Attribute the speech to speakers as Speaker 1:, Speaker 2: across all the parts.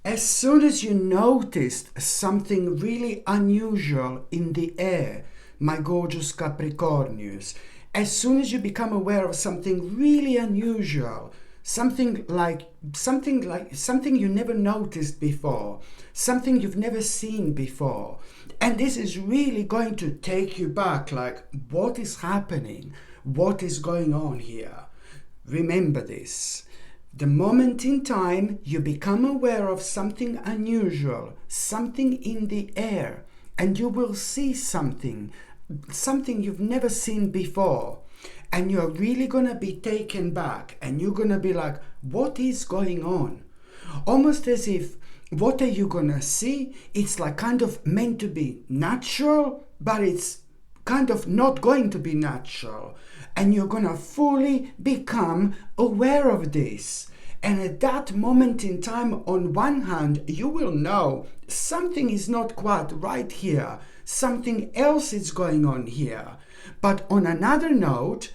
Speaker 1: As soon as you noticed something really unusual in the air, my gorgeous Capricornius, as soon as you become aware of something really unusual, something you never noticed before, something you've never seen before, and this is really going to take you back, like, what is happening? What is going on here? Remember this. The moment in time you become aware of something unusual, something in the air, and you will see something you've never seen before, and you're really gonna be taken back, and you're gonna be like, what is going on? Almost as if, what are you gonna see? It's like kind of meant to be natural, but it's kind of not going to be natural, and you're gonna fully become aware of this. And at that moment in time, on one hand, you will know something is not quite right here, something else is going on here. But on another note,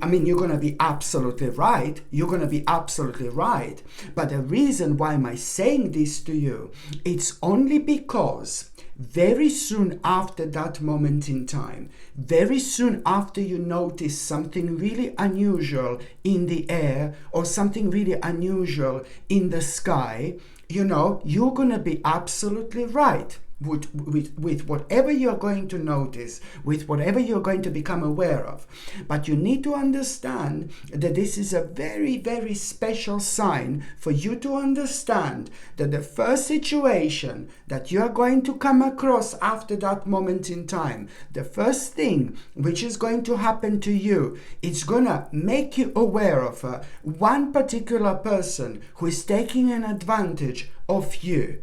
Speaker 1: I mean, you're going to be absolutely right. You're going to be absolutely right. But the reason why am I saying this to you, it's only because very soon after that moment in time, very soon after you notice something really unusual in the air or something really unusual in the sky, you're going to be absolutely right. With whatever you're going to notice, with whatever you're going to become aware of. But you need to understand that this is a very, very special sign for you to understand that the first situation that you are going to come across after that moment in time, the first thing which is going to happen to you, it's going to make you aware of one particular person who is taking an advantage of you.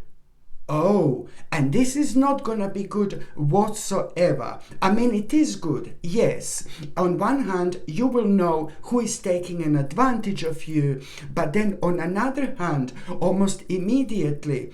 Speaker 1: Oh, and this is not going to be good whatsoever. I mean, it is good, yes. On one hand, you will know who is taking an advantage of you, but then on another hand, almost immediately,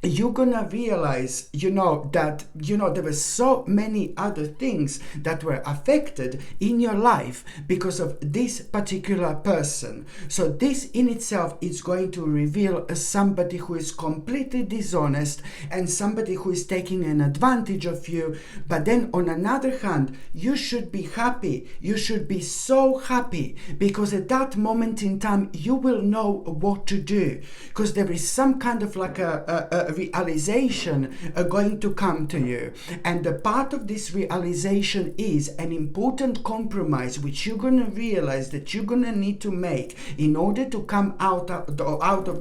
Speaker 1: you're gonna realize, that, there were so many other things that were affected in your life because of this particular person. So this in itself is going to reveal somebody who is completely dishonest and somebody who is taking an advantage of you. But then on another hand, you should be happy. You should be so happy because at that moment in time, you will know what to do because there is some kind of like a realization going to come to you, and the part of this realization is an important compromise which you're going to realize that you're going to need to make in order to come out of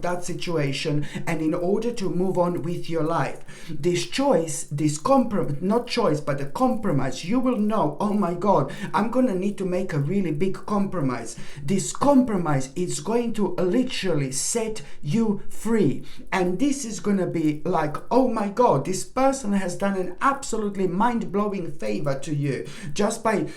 Speaker 1: that situation and in order to move on with your life. This choice, this compromise, not choice but a compromise, you will know, oh my God, I'm going to need to make a really big compromise. This compromise is going to literally set you free, and this is going to be like, oh my God, this person has done an absolutely mind-blowing favor to you just by,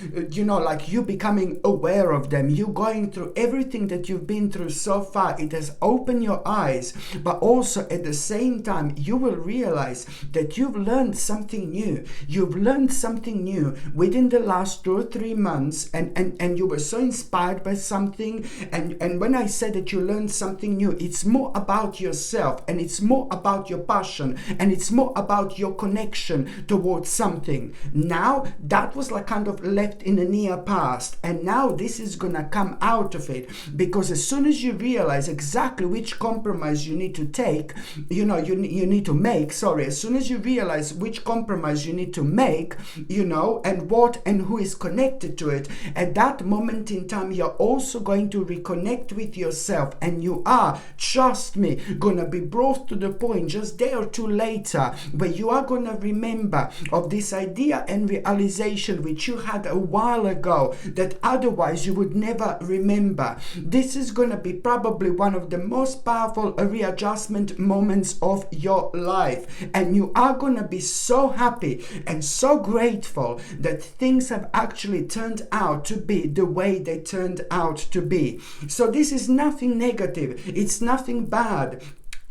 Speaker 1: like you becoming aware of them, you going through everything that you've been through so far. It has opened your eyes, but also at the same time, you will realize that you've learned something new. You've learned something new within the last 2 or 3 months, and you were so inspired by something. And when I said that you learned something new, it's more about yourself, and it's more about your passion, and it's more about your connection towards something. Now that was like kind of left in the near past, and now this is gonna come out of it, because as soon as you realize exactly which compromise you need to take, you need to make, as soon as you realize which compromise you need to make, and what and who is connected to it, at that moment in time, you're also going to reconnect with yourself, and you are, trust me, gonna be brought to the point just day or two later where you are going to remember of this idea and realization which you had a while ago that otherwise you would never remember. This is going to be probably one of the most powerful readjustment moments of your life, and you are going to be so happy and so grateful that things have actually turned out to be the way they turned out to be. So this is nothing negative, it's nothing bad.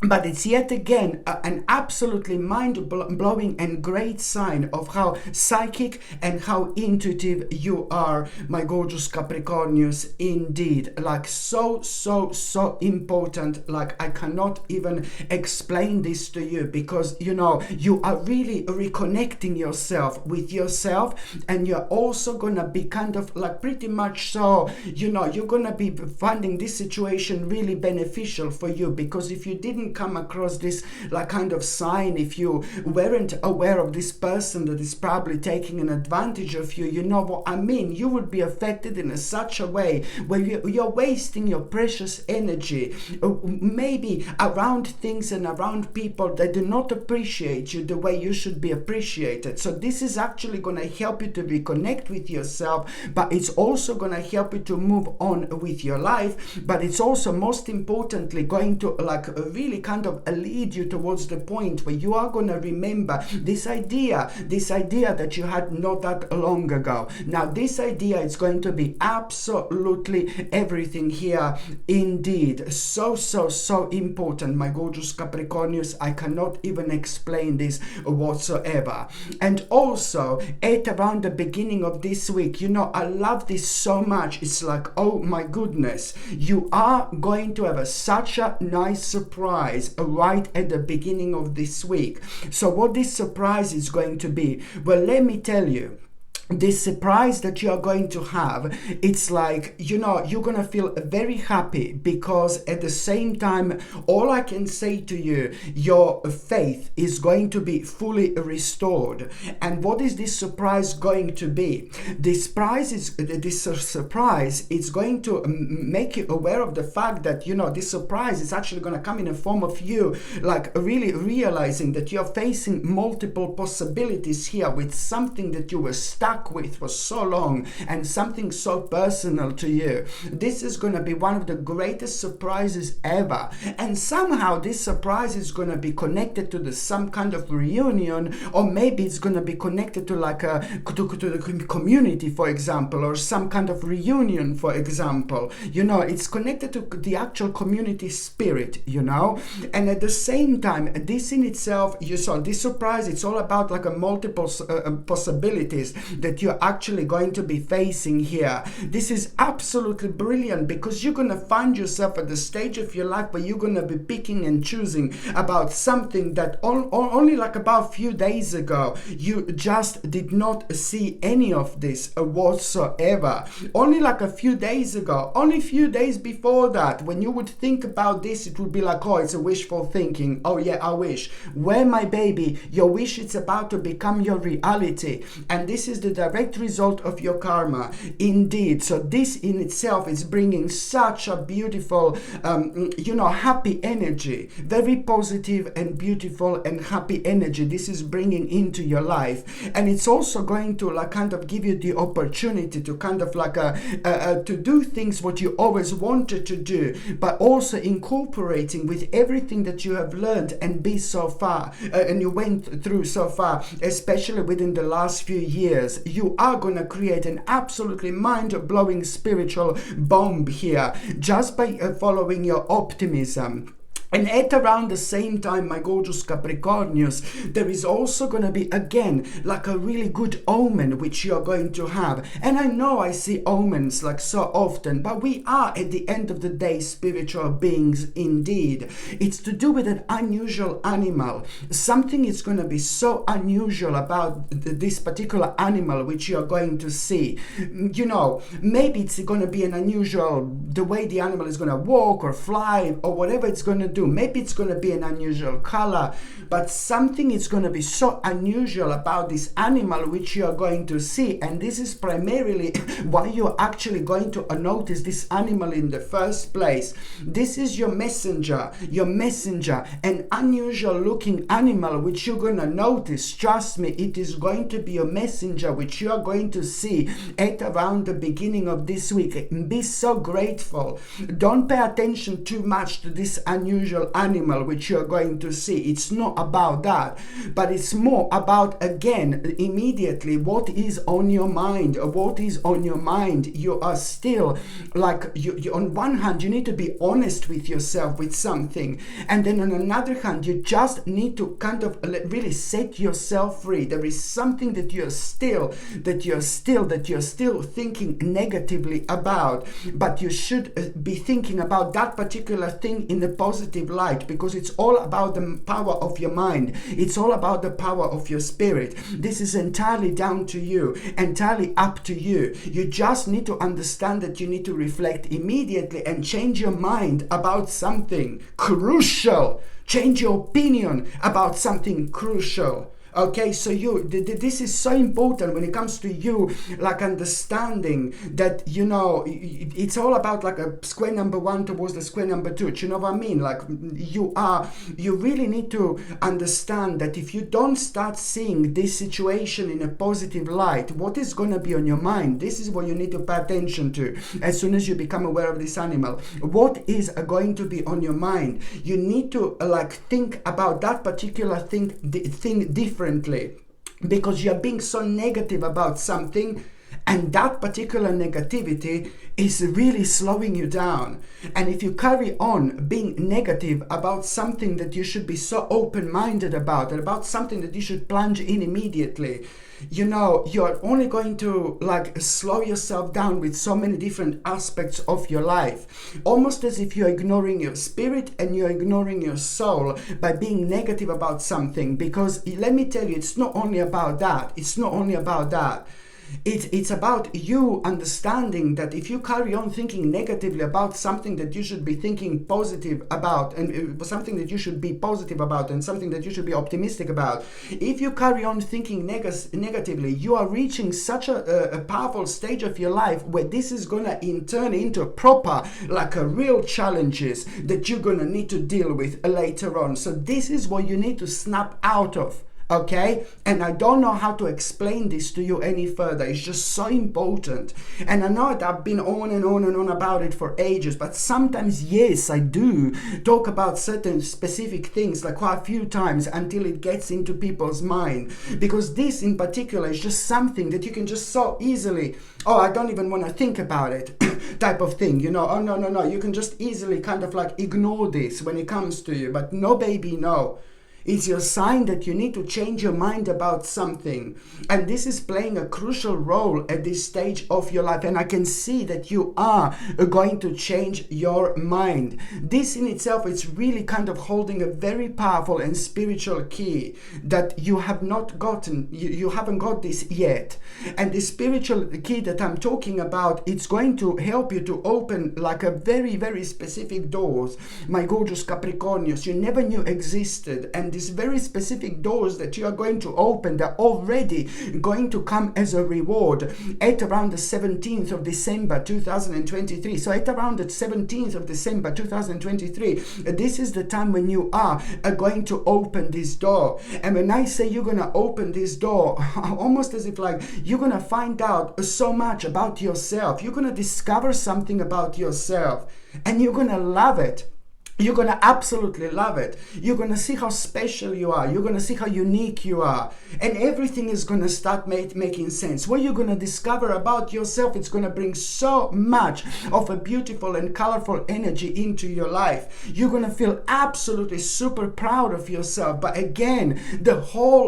Speaker 1: But it's yet again an absolutely mind-blowing and great sign of how psychic and how intuitive you are, my gorgeous Capricornius, indeed. Like so important. Like I cannot even explain this to you, because you know you are really reconnecting yourself with yourself, and you're also gonna be kind of like pretty much so, you know, you're gonna be finding this situation really beneficial for you, because if you didn't come across this like kind of sign, if you weren't aware of this person that is probably taking an advantage of you, you know what I mean, you would be affected in such a way where you're wasting your precious energy maybe around things and around people that do not appreciate you the way you should be appreciated. So this is actually going to help you to reconnect with yourself, but it's also going to help you to move on with your life. But it's also most importantly going to like really kind of lead you towards the point where you are going to remember this idea that you had not that long ago. Now this idea is going to be absolutely everything here indeed. So important, my gorgeous Capricornius. I cannot even explain this whatsoever. And also at around the beginning of this week, you know, I love this so much. It's like, oh my goodness, you are going to have such a nice surprise right at the beginning of this week. So what this surprise is going to be, well, let me tell you, this surprise that you are going to have, it's like, you know, you're gonna feel very happy, because at the same time, all I can say to you, your faith is going to be fully restored. And what is this surprise going to be? This surprise is going to make you aware of the fact that, you know, this surprise is actually going to come in a form of you like really realizing that you're facing multiple possibilities here with something that you were stuck with for so long, and something so personal to you. This is going to be one of the greatest surprises ever, and somehow this surprise is going to be connected to some kind of reunion, or maybe it's going to be connected to like to the community, for example, or some kind of reunion, for example. You know, it's connected to the actual community spirit, you know. And at the same time, this in itself, you saw this surprise, it's all about like a multiple possibilities that you're actually going to be facing here. This is absolutely brilliant, because you're going to find yourself at the stage of your life where you're going to be picking and choosing about something that only like about a few days ago you just did not see any of this whatsoever. Only like a few days ago, only a few days before that, when you would think about this, it would be like, oh, it's a wishful thinking. Oh yeah, I wish. Well, my baby, your wish is about to become your reality, and this is the direct result of your karma indeed. So this in itself is bringing such a beautiful you know, happy energy, very positive and beautiful and happy energy. This is bringing into your life, and it's also going to like kind of give you the opportunity to kind of like to do things what you always wanted to do, but also incorporating with everything that you have learned and be so far and you went through so far, especially within the last few years. You are going to create an absolutely mind-blowing spiritual bomb here just by following your optimism. And at around the same time, my gorgeous Capricornius, there is also going to be, again, like a really good omen which you're going to have. And I know I see omens like so often, but we are at the end of the day spiritual beings indeed. It's to do with an unusual animal. Something is going to be so unusual about this particular animal which you're going to see. You know, maybe it's going to be an unusual, the way the animal is going to walk or fly or whatever it's going to do. Maybe it's going to be an unusual color, but something is going to be so unusual about this animal which you are going to see. And this is primarily why you're actually going to notice this animal in the first place. This is your messenger, an unusual looking animal which you're going to notice. Trust me, it is going to be your messenger which you are going to see at around the beginning of this week. Be so grateful. Don't pay attention too much to this unusual unusual animal which you're going to see. It's not about that, but it's more about, again, immediately what is on your mind. What is on your mind? You are still like, you on one hand, you need to be honest with yourself with something, and then on another hand, you just need to kind of really set yourself free. There is something that you're still thinking negatively about, but you should be thinking about that particular thing in a positive light, because it's all about the power of your mind. It's all about the power of your spirit. This is entirely down to you, entirely up to you. You just need to understand that you need to reflect immediately and change your mind about something crucial. Change your opinion about something crucial. Okay, so this is so important when it comes to you, like understanding that, you know, it's all about like a square number one towards the square number two. Do you know what I mean? Like you really need to understand that if you don't start seeing this situation in a positive light, what is going to be on your mind? This is what you need to pay attention to as soon as you become aware of this animal. What is going to be on your mind? You need to like think about that particular thing differently, because you're being so negative about something, and that particular negativity is really slowing you down. And if you carry on being negative about something that you should be so open-minded about, and about something that you should plunge in immediately, you know, you're only going to like slow yourself down with so many different aspects of your life, almost as if you're ignoring your spirit and you're ignoring your soul by being negative about something. Because let me tell you, it's not only about that. It's about you understanding that if you carry on thinking negatively about something that you should be thinking positive about, and something that you should be positive about, and something that you should be optimistic about, if you carry on thinking negatively, you are reaching such a powerful stage of your life where this is going to turn into proper, like a real challenges that you're going to need to deal with later on. So this is what you need to snap out of. Okay, and I don't know how to explain this to you any further. It's just so important, and I know that I've been on and on and on about it for ages, but sometimes, yes, I do talk about certain specific things like quite a few times until it gets into people's mind, because this in particular is just something that you can just so easily, oh, I don't even want to think about it type of thing, you know. Oh, no, you can just easily kind of like ignore this when it comes to you. But no, baby, no. It's your sign that you need to change your mind about something. And this is playing a crucial role at this stage of your life. And I can see that you are going to change your mind. This in itself is really kind of holding a very powerful and spiritual key that you have not gotten. You haven't got this yet. And the spiritual key that I'm talking about, it's going to help you to open like a very, very specific doors, my gorgeous Capricornians, you never knew existed. And these very specific doors that you are going to open, they're already going to come as a reward at around the 17th of December 2023. So at around the 17th of December 2023, this is the time when you are going to open this door. And when I say you're going to open this door, almost as if like you're going to find out so much about yourself. You're going to discover something about yourself, and you're going to love it. You're going to absolutely love it. You're going to see how special you are. You're going to see how unique you are. And everything is going to start making sense. What you're going to discover about yourself, it's going to bring so much of a beautiful and colorful energy into your life. You're going to feel absolutely super proud of yourself. But again,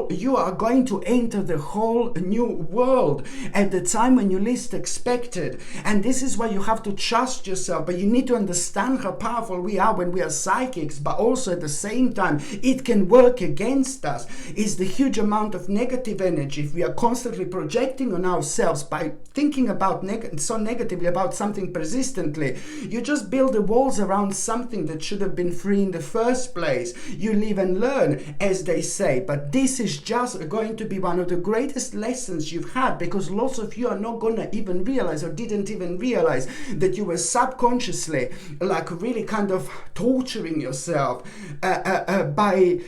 Speaker 1: you are going to enter the whole new world at the time when you least expected. And this is why you have to trust yourself. But you need to understand how powerful we are when we are psychics, but also at the same time it can work against us is the huge amount of negative energy. If we are constantly projecting on ourselves by thinking about so negatively about something persistently, you just build the walls around something that should have been free in the first place. You live and learn, as they say. But this is just going to be one of the greatest lessons you've had, because lots of you are not going to even realize, or didn't even realize, that you were subconsciously like really kind of torturing yourself by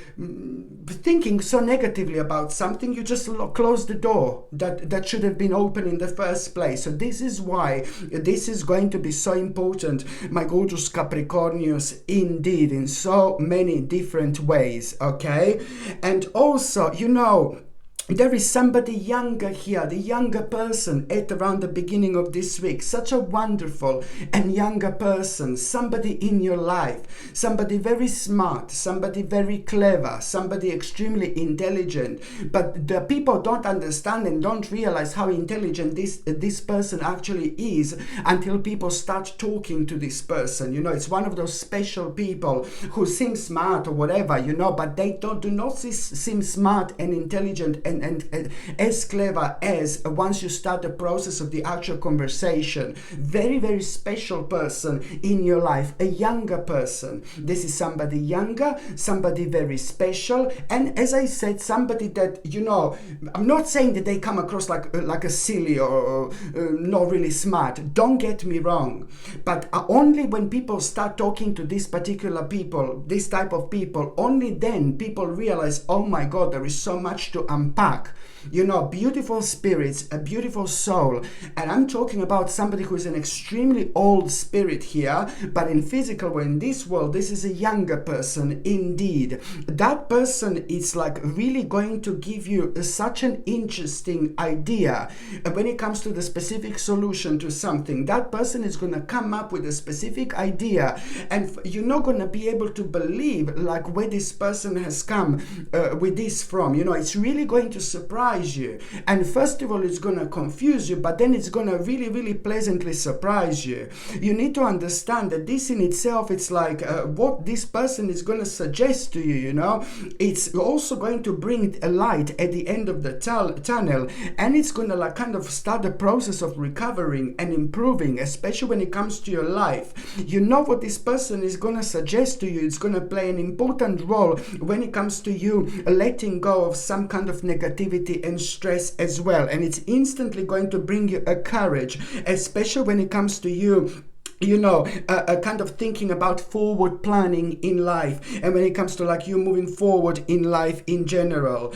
Speaker 1: thinking so negatively about something, you just close the door that should have been open in the first place. So this is why this is going to be so important, my gorgeous Capricornius, indeed, in so many different ways, okay? And also, you know, there is somebody younger here, the younger person at around the beginning of this week, such a wonderful and younger person, somebody in your life, somebody very smart, somebody very clever, somebody extremely intelligent, but the people don't understand and don't realize how intelligent this person actually is until people start talking to this person. You know, it's one of those special people who seem smart or whatever, you know, but they do not seem smart and intelligent and as clever as once you start the process of the actual conversation. Very, very special person in your life, a younger person. This is somebody younger, somebody very special, and as I said, somebody that, you know, I'm not saying that they come across like a silly or not really smart, don't get me wrong, but only when people start talking to this particular people, this type of people, only then people realize, oh my God, there is so much to unpack. You know, beautiful spirits, a beautiful soul. And I'm talking about somebody who is an extremely old spirit here, but in physical way, in this world, this is a younger person indeed. That person is like really going to give you such an interesting idea when it comes to the specific solution to something. That person is going to come up with a specific idea, and you're not going to be able to believe like where this person has come with this from. You know, it's really going to surprise you, and first of all it's going to confuse you, but then it's going to really, really pleasantly surprise you. You need to understand that this in itself, it's like what this person is going to suggest to you, you know, it's also going to bring a light at the end of the tunnel, and it's going to like kind of start the process of recovering and improving, especially when it comes to your life. You know what this person is going to suggest to you, it's going to play an important role when it comes to you letting go of some kind of negativity and stress as well, and it's instantly going to bring you a courage, especially when it comes to you, you know, a kind of thinking about forward planning in life, and when it comes to like you moving forward in life in general,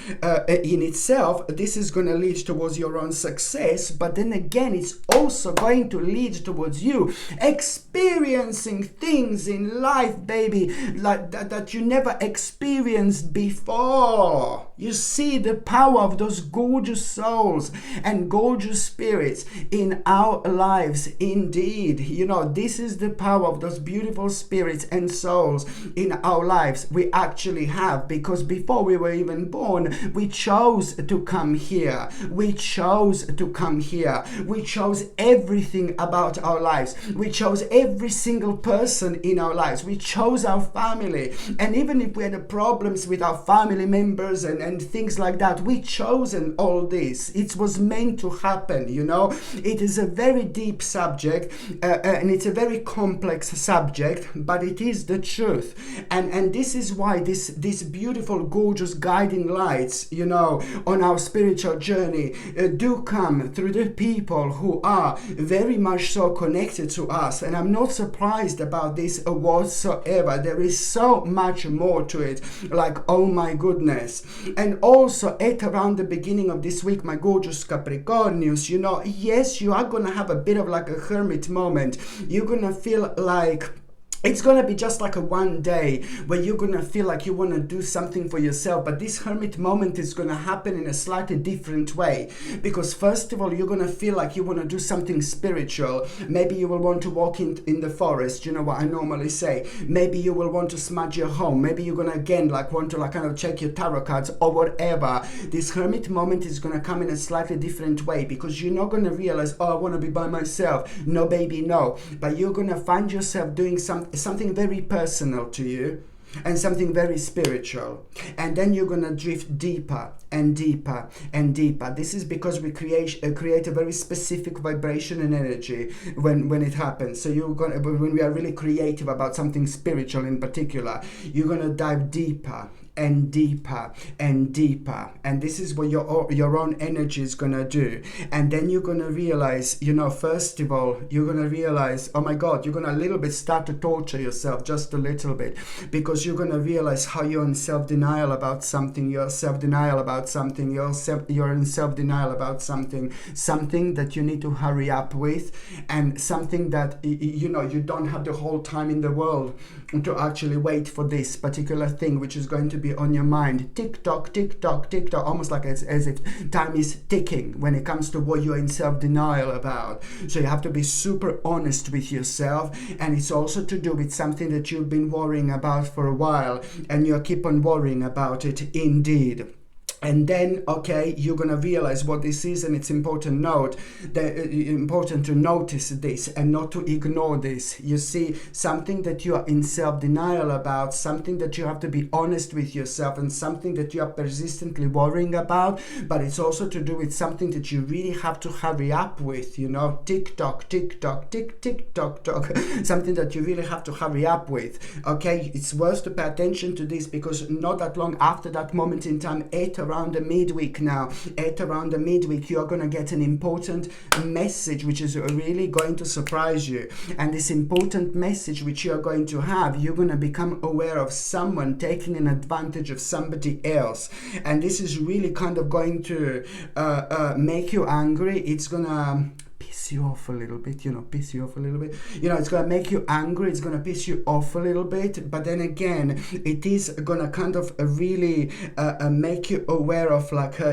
Speaker 1: in itself, this is going to lead towards your own success, but then again, it's also going to lead towards you experiencing things in life, baby, like that you never experienced before. You see the power of those gorgeous souls and gorgeous spirits in our lives indeed. You know, this is the power of those beautiful spirits and souls in our lives we actually have, because before we were even born, we chose to come here. We chose to come here. We chose everything about our lives. We chose every single person in our lives. We chose our family. And even if we had problems with our family members and things like that, we chosen all this. It was meant to happen, you know. It is a very deep subject, and it's a very complex subject, but it is the truth. And this is why these beautiful, gorgeous guiding lights, you know, on our spiritual journey do come through the people who are very much so connected to us. And I'm not surprised about this whatsoever. There is so much more to it, like, oh my goodness. And also at around the beginning of this week, my gorgeous Capricornius, you know, yes, you are going to have a bit of like a hermit moment. You're going to feel like it's going to be just like a one day where you're going to feel like you want to do something for yourself, but this hermit moment is going to happen in a slightly different way, because first of all, you're going to feel like you want to do something spiritual. Maybe you will want to walk in the forest, you know what I normally say. Maybe you will want to smudge your home. Maybe you're going to again like want to like kind of check your tarot cards or whatever. This hermit moment is going to come in a slightly different way, because you're not going to realize, oh, I want to be by myself. No, baby, no. But you're going to find yourself doing something very personal to you and something very spiritual, and then you're gonna drift deeper and deeper and deeper. This is because we create a very specific vibration and energy when it happens. So you're gonna, when we are really creative about something spiritual in particular, you're gonna dive deeper and deeper and deeper. And this is what your own energy is gonna do. And then you're gonna realize, first of all, you're gonna realize, oh my God, you're gonna a little bit start to torture yourself just a little bit, because you're gonna realize how you're in self-denial about something. You're in self-denial about something that you need to hurry up with, and something that you don't have the whole time in the world to actually wait for this particular thing which is going to be on your mind. Tick tock, tick tock, tick tock, almost like as if time is ticking when it comes to what you're in self-denial about. So you have to be super honest with yourself, and it's also to do with something that you've been worrying about for a while, and you keep on worrying about it indeed. And then, okay, you're gonna realize what this is, and it's important to notice this and not to ignore this. You see, something that you are in self-denial about, something that you have to be honest with yourself, and something that you are persistently worrying about, but it's also to do with something that you really have to hurry up with, tick tock, tick tock, tick tick tock tock, something that you really have to hurry up with. Okay, it's worth to pay attention to this, because not that long after that moment in time, around the midweek, you are going to get an important message which is really going to surprise you. And this important message which you are going to have, you're going to become aware of someone taking an advantage of somebody else. And this is really kind of going to make you angry. It's going to piss you off a little bit, it's going to make you angry, it's going to piss you off a little bit, but then again, it is going to kind of really make you aware of,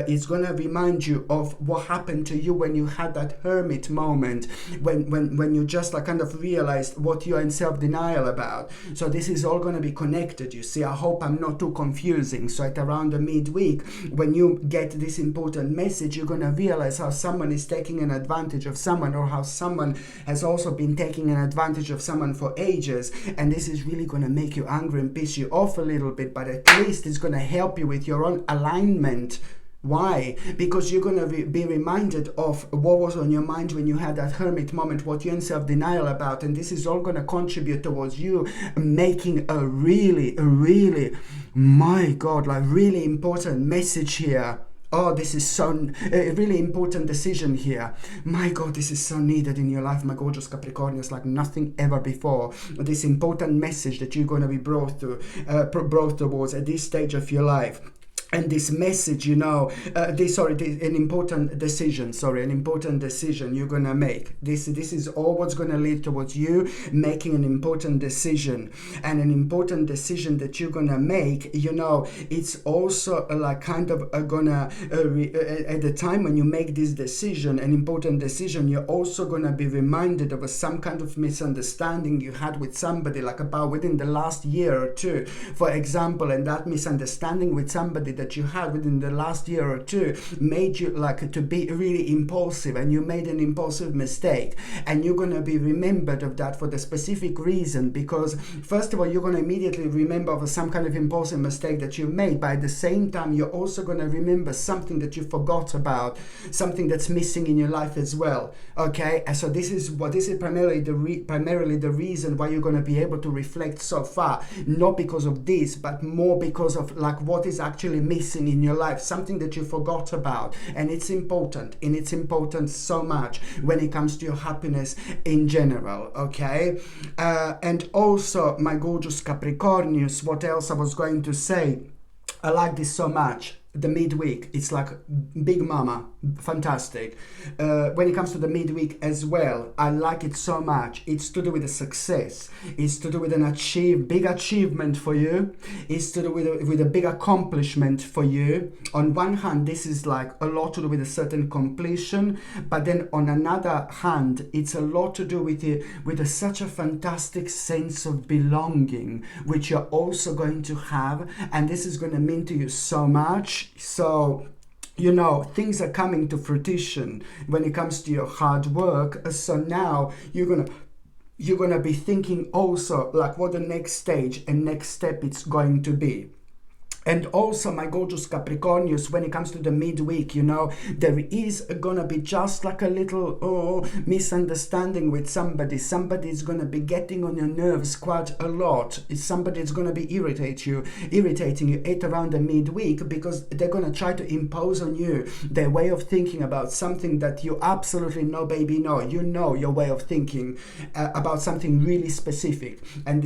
Speaker 1: it's going to remind you of what happened to you when you had that hermit moment, when you just kind of realized what you're in self-denial about. So this is all going to be connected, you see. I hope I'm not too confusing. So at around the midweek, when you get this important message, you're going to realize how someone is taking an advantage of someone, or how someone has also been taking an advantage of someone for ages. And this is really going to make you angry and piss you off a little bit, but at least it's going to help you with your own alignment. Why? Because you're going to be reminded of what was on your mind when you had that hermit moment, what you're in self-denial about, and this is all going to contribute towards you making a really, my God, really important message here. Oh, this is so a really important decision here. My God, this is so needed in your life, my gorgeous Capricornians, like nothing ever before. This important message that you're going to be brought towards at this stage of your life. And this message, an important decision you're going to make. This is all what's going to lead towards you making an important decision. And an important decision that you're going to make, it's also at the time when you make this decision, an important decision, you're also going to be reminded of some kind of misunderstanding you had with somebody, about within the last year or two, for example. And that misunderstanding with somebody that you had within the last year or two made you to be really impulsive, and you made an impulsive mistake, and you're going to be remembered of that for the specific reason, because first of all, you're going to immediately remember of some kind of impulsive mistake that you made, but at the same time, you're also going to remember something that you forgot about, something that's missing in your life as well. Okay, and so this is primarily the reason why you're going to be able to reflect so far, not because of this, but more because of what is actually missing in your life, something that you forgot about. And it's important, so much when it comes to your happiness in general. Okay, and also, my gorgeous Capricornius, what else I was going to say, I like this so much. The midweek, it's like big mama, fantastic. When it comes to the midweek as well, I like it so much. It's to do with a success. It's to do with big achievement for you. It's to do with a big accomplishment for you. On one hand, this is a lot to do with a certain completion, but then on another hand, it's a lot to do with such a fantastic sense of belonging, which you're also going to have, and this is going to mean to you so much. So, things are coming to fruition when it comes to your hard work. So now you're gonna be thinking also what the next stage and next step it's going to be. And also, my gorgeous Capricornius, when it comes to the midweek, you know, there is gonna be just like a little misunderstanding with somebody. Somebody is gonna be getting on your nerves quite a lot. Somebody is gonna be irritating you at around the midweek, because they're gonna try to impose on you their way of thinking about something that you absolutely know, baby, no. You know your way of thinking about something really specific, and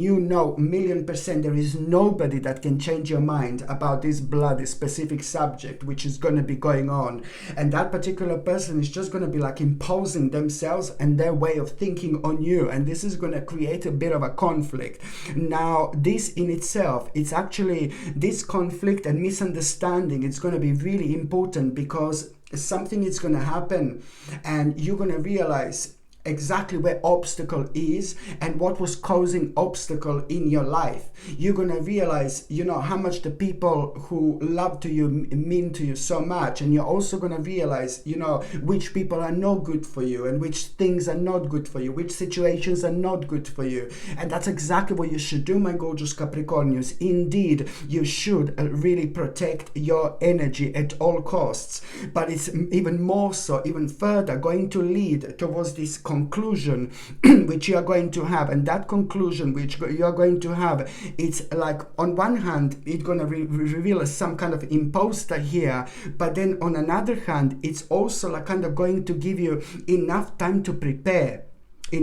Speaker 1: you know 1,000,000% there is nobody that can change your mind about this bloody specific subject which is going to be going on. And that particular person is just going to be like imposing themselves and their way of thinking on you, and this is going to create a bit of a conflict. Now this in itself, it's actually this conflict and misunderstanding, it's going to be really important, because something is going to happen and you're going to realize exactly where obstacle is and what was causing obstacle in your life. You're gonna realize, you know, how much the people who love to you mean to you so much, and you're also gonna realize, you know, which people are not good for you and which things are not good for you, which situations are not good for you. And that's exactly what you should do, my gorgeous Capricornius. Indeed, you should really protect your energy at all costs, but it's even more so, even further going to lead towards this conclusion which you are going to have. And that conclusion which you are going to have, it's like, on one hand it's going to reveal some kind of imposter here, but then on another hand it's also like kind of going to give you enough time to prepare to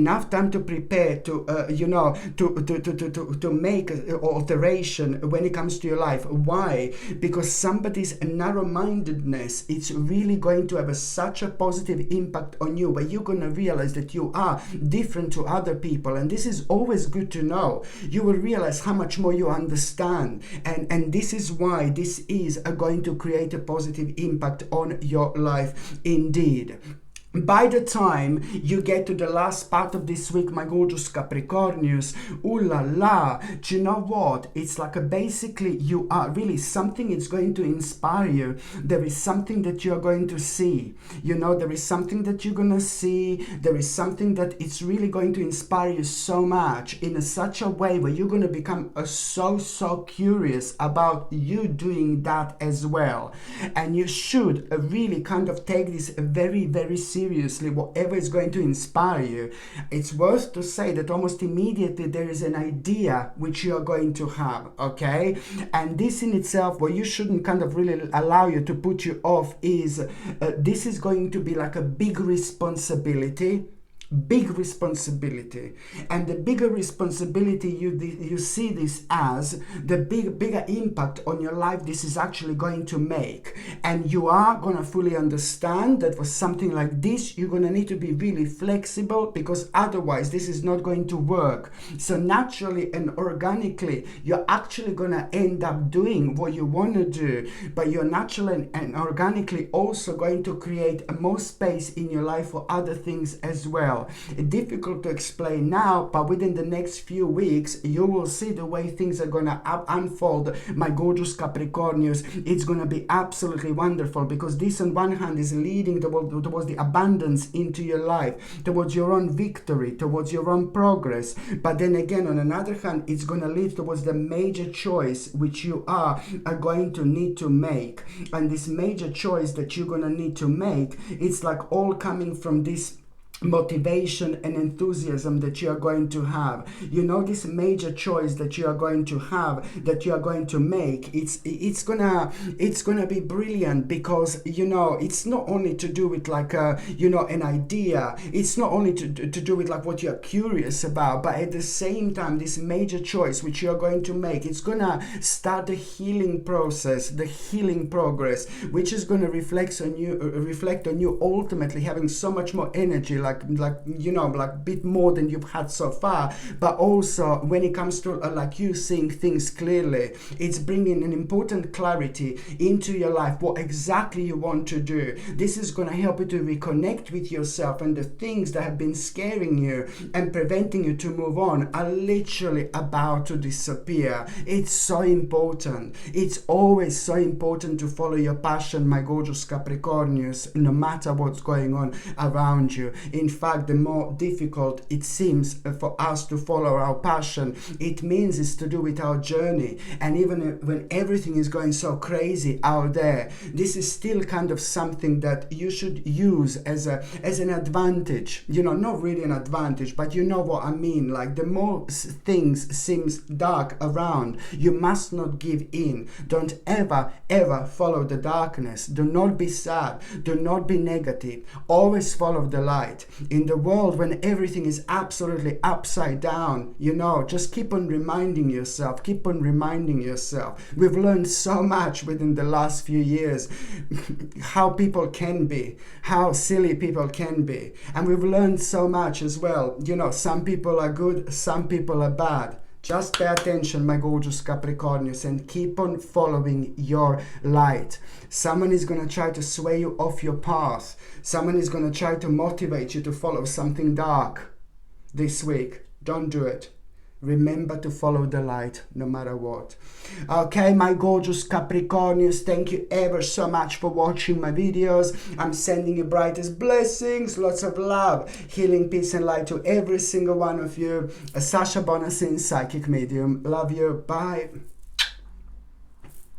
Speaker 1: make an alteration when it comes to your life. Why? Because somebody's narrow-mindedness, it's really going to have such a positive impact on you, where you're going to realize that you are different to other people, and this is always good to know. You will realize how much more you understand, and this is why this is going to create a positive impact on your life indeed. By the time you get to the last part of this week, my gorgeous Capricornius, ooh la la, do you know what? It's like basically you are really, something is going to inspire you. There is something that you're going to see. You know, there is something that you're going to see. There is something that it's really going to inspire you so much in such a way where you're going to become so curious about you doing that as well. And you should really kind of take this very seriously, whatever is going to inspire you. It's worth to say that almost immediately there is an idea which you are going to have, okay? And this in itself, what you shouldn't kind of really allow you to put you off is this is going to be like a big responsibility. And the bigger responsibility you see this as, the bigger impact on your life this is actually going to make. And you are going to fully understand that for something like this you're going to need to be really flexible, because otherwise this is not going to work. So naturally and organically you're actually going to end up doing what you want to do, but you're naturally and organically also going to create more space in your life for other things as well. Difficult to explain now, but within the next few weeks you will see the way things are gonna unfold, my gorgeous Capricornius. It's gonna be absolutely wonderful, because this on one hand is leading towards the abundance into your life, towards your own victory, towards your own progress. But then again, on another hand, it's gonna lead towards the major choice which you are going to need to make. And this major choice that you're gonna need to make, it's like all coming from this motivation and enthusiasm that you are going to have. You know, this major choice that you are going to have, that you are going to make, it's gonna be brilliant, because you know it's not only to do with like an idea, it's not only to do with like what you're curious about, but at the same time this major choice which you're going to make, it's gonna start the healing process, the healing progress, which is going to reflect on you ultimately having so much more energy, like a bit more than you've had so far. But also when it comes to like you seeing things clearly, it's bringing an important clarity into your life, what exactly you want to do. This is going to help you to reconnect with yourself, and the things that have been scaring you and preventing you to move on are literally about to disappear. It's so important. It's always so important to follow your passion, my gorgeous Capricornius, no matter what's going on around you. In fact, the more difficult it seems for us to follow our passion, it means it's to do with our journey. And even when everything is going so crazy out there, this is still kind of something that you should use as an advantage. You know, not really an advantage, but you know what I mean. Like, the more things seems dark around, you must not give in. Don't ever follow the darkness. Do not be sad. Do not be negative. Always follow the light. In the world when everything is absolutely upside down, you know, just keep on reminding yourself. Keep on reminding yourself. We've learned so much within the last few years how people can be, how silly people can be. And we've learned so much as well. You know, some people are good, some people are bad. Just pay attention, my gorgeous Capricornians, and keep on following your light. Someone is going to try to sway you off your path. Someone is going to try to motivate you to follow something dark this week. Don't do it. Remember to follow the light no matter what. Okay, my gorgeous Capricornians, thank you ever so much for watching my videos. I'm sending you brightest blessings, lots of love, healing, peace and light to every single one of you. Sasha Bonasin, psychic medium. Love you. Bye.